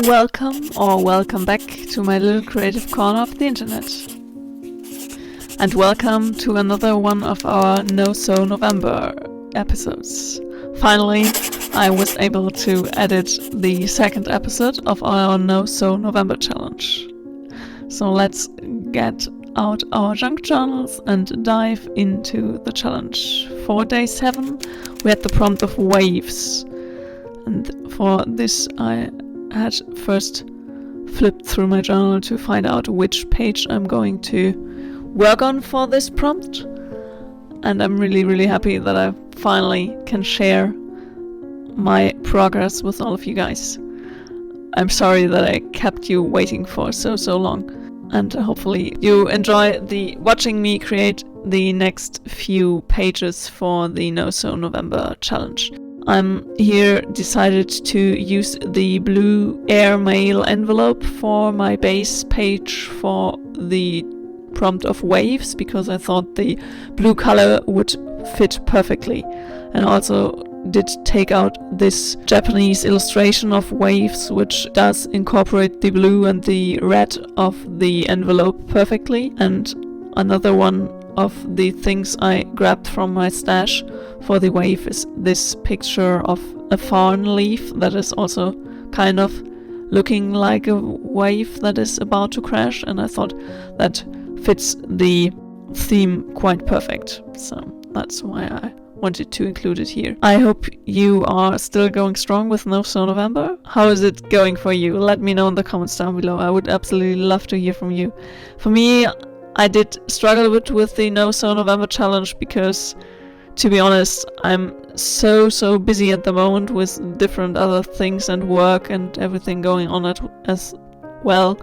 Welcome or welcome back to my little creative corner of the internet. And welcome to another one of our No So November episodes. Finally, I was able to edit the second episode of our No So November challenge. So let's get out our junk journals and dive into the challenge. For day 7, we had the prompt of waves. And for this, I had first flipped through my journal to find out which page I'm going to work on for this prompt. And I'm really happy that I finally can share my progress with all of you guys. I'm sorry that I kept you waiting for so long. And hopefully you enjoy watching me create the next few pages for the No So November challenge. I'm here decided to use the blue airmail envelope for my base page for the prompt of waves, because I thought the blue color would fit perfectly. And also did take out this Japanese illustration of waves, which does incorporate the blue and the red of the envelope perfectly. And another one of the things I grabbed from my stash for the wave is this picture of a fern leaf that is also kind of looking like a wave that is about to crash, and I thought that fits the theme quite perfect. So that's why I wanted to include it here. I hope you are still going strong with No So November. How is it going for you? Let me know in the comments down below. I would absolutely love to hear from you. For me, I did struggle a bit with the No So November challenge because, to be honest, I'm so busy at the moment with different other things and work and everything going on as well.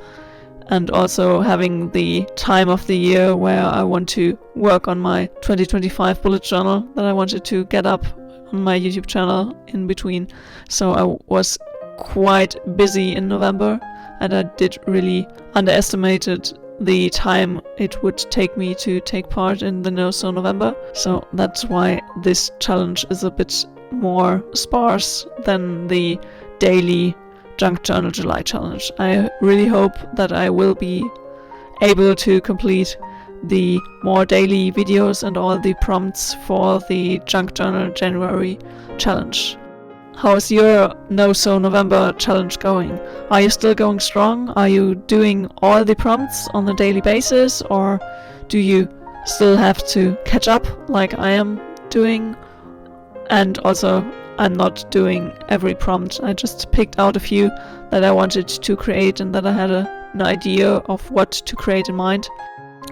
And also having the time of the year where I want to work on my 2025 bullet journal that I wanted to get up on my YouTube channel in between. So I was quite busy in November, and I did really underestimated the time it would take me to take part in the No So November. So that's why this challenge is a bit more sparse than the daily Junk Journal July challenge. I really hope that I will be able to complete the more daily videos and all the prompts for the Junk Journal January challenge. How is your No So November challenge going? Are you still going strong? Are you doing all the prompts on a daily basis, or do you still have to catch up like I am doing? And also, I'm not doing every prompt. I just picked out a few that I wanted to create and that I had an idea of what to create in mind.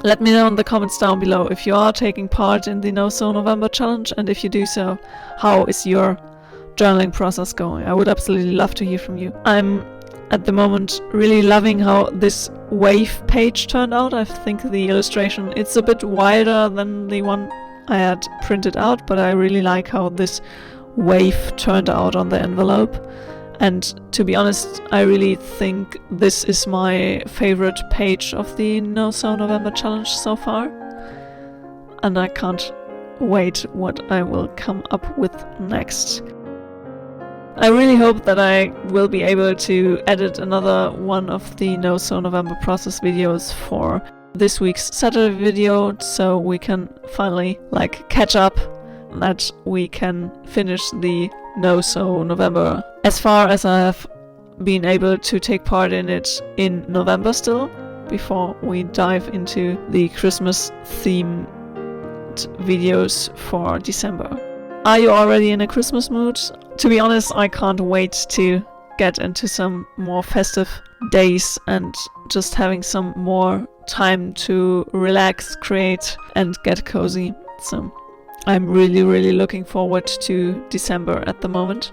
Let me know in the comments down below if you are taking part in the No So November challenge, and if you do so, how is your journaling process going? I would absolutely love to hear from you. I'm at the moment really loving how this wave page turned out. I think the illustration, it's a bit wider than the one I had printed out, but I really like how this wave turned out on the envelope. And to be honest, I really think this is my favorite page of the No So November challenge so far, and I can't wait what I will come up with next. I really hope that I will be able to edit another one of the No So November process videos for this week's Saturday video, so we can finally catch up, that we can finish the No So November as far as I have been able to take part in it in November still, before we dive into the Christmas themed videos for December. Are you already in a Christmas mood? To be honest, I can't wait to get into some more festive days and just having some more time to relax, create, and get cozy. So I'm really looking forward to December at the moment.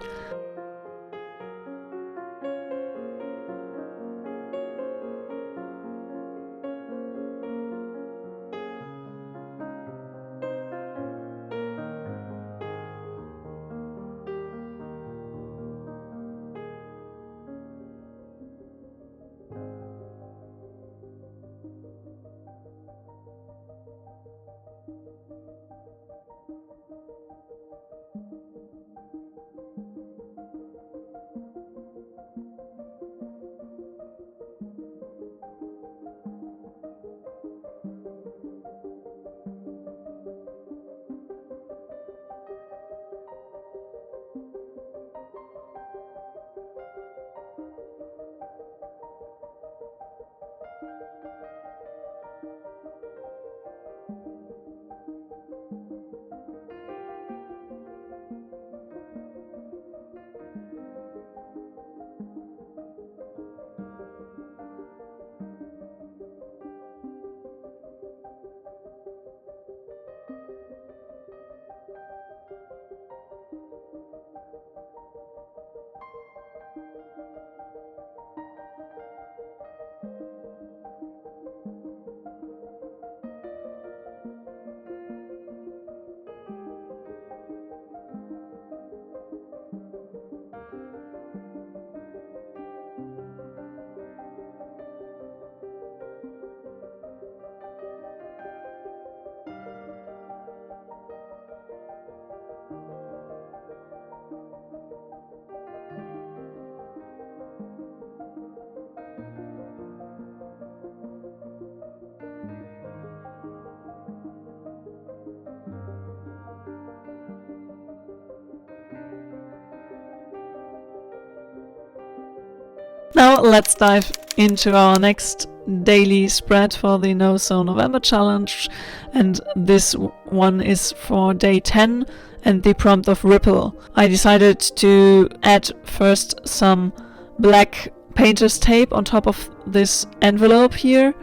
Now let's dive into our next daily spread for the No So November challenge, and this one is for day 10 and the prompt of ripple. I decided to add first some black painter's tape on top of this envelope here,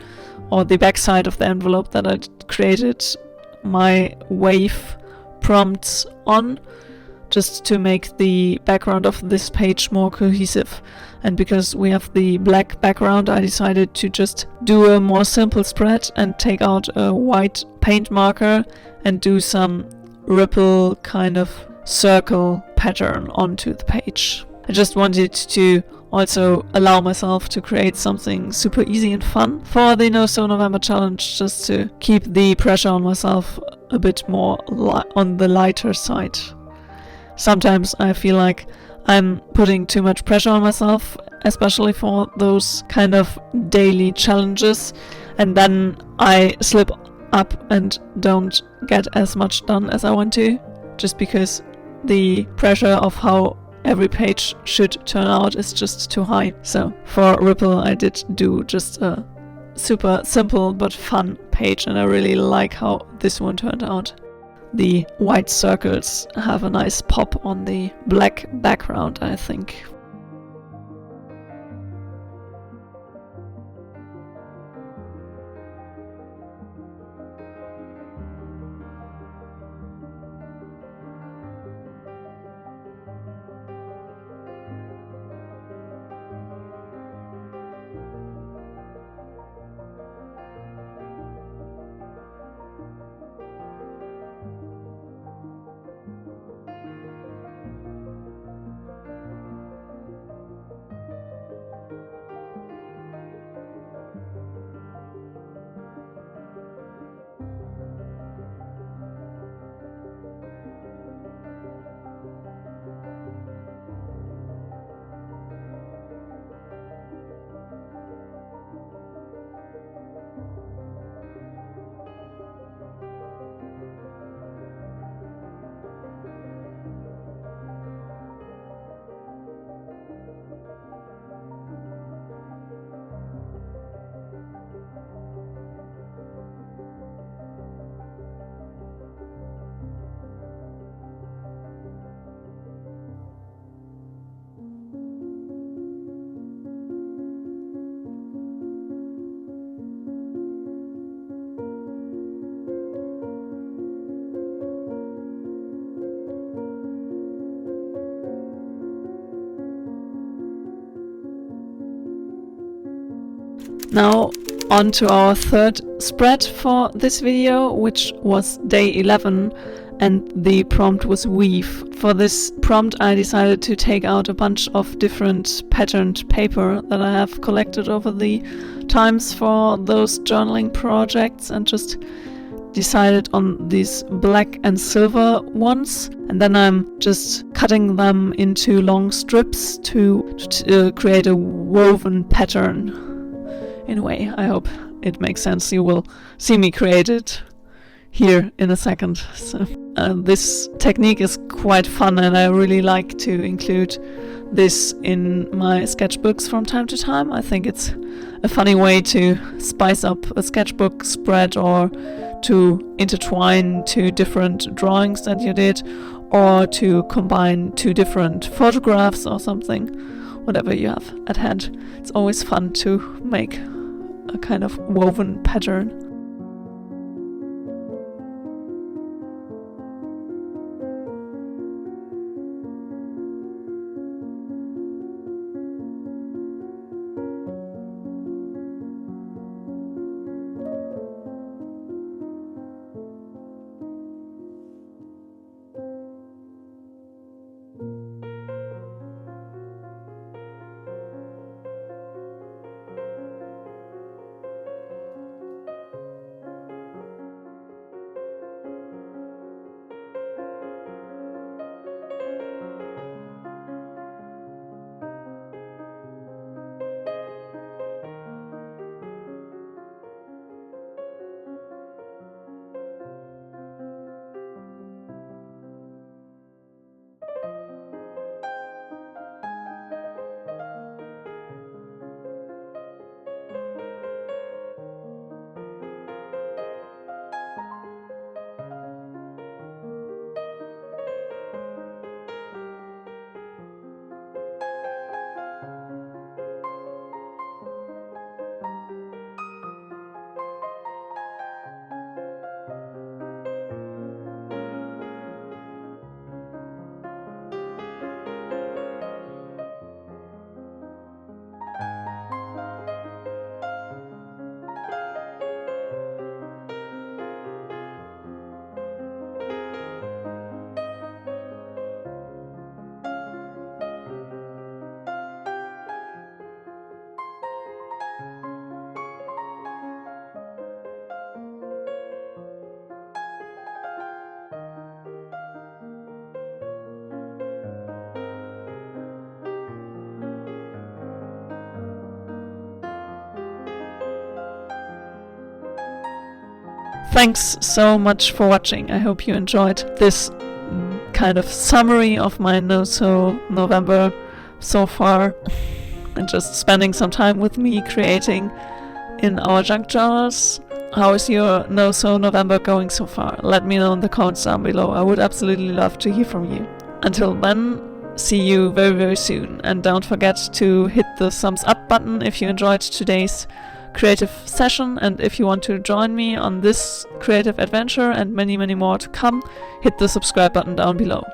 or the back side of the envelope that I created my wave prompts on, just to make the background of this page more cohesive. And because we have the black background, I decided to just do a more simple spread and take out a white paint marker and do some ripple kind of circle pattern onto the page. I just wanted to also allow myself to create something super easy and fun for the No So November challenge, just to keep the pressure on myself a bit more on the lighter side. Sometimes I feel like I'm putting too much pressure on myself, especially for those kind of daily challenges, and then I slip up and don't get as much done as I want to, just because the pressure of how every page should turn out is just too high. So for Ripple I did do just a super simple but fun page, and I really like how this one turned out. The white circles have a nice pop on the black background, I think. Now on to our third spread for this video, which was day 11, and the prompt was weave. For this prompt I decided to take out a bunch of different patterned paper that I have collected over the times for those journaling projects, and just decided on these black and silver ones, and then I'm just cutting them into long strips to create a woven pattern. In a way, I hope it makes sense. You will see me create it here in a second. So, this technique is quite fun, and I really like to include this in my sketchbooks from time to time. I think it's a funny way to spice up a sketchbook spread, or to intertwine two different drawings that you did, or to combine two different photographs or something. Whatever you have at hand. It's always fun to make a kind of woven pattern. Thanks so much for watching. I hope you enjoyed this kind of summary of my No-So November so far, and just spending some time with me creating in our junk journals. How is your No-So November going so far? Let me know in the comments down below. I would absolutely love to hear from you. Until then, see you very, very soon. And don't forget to hit the thumbs up button if you enjoyed today's creative session, and if you want to join me on this creative adventure and many, many more to come, hit the subscribe button down below.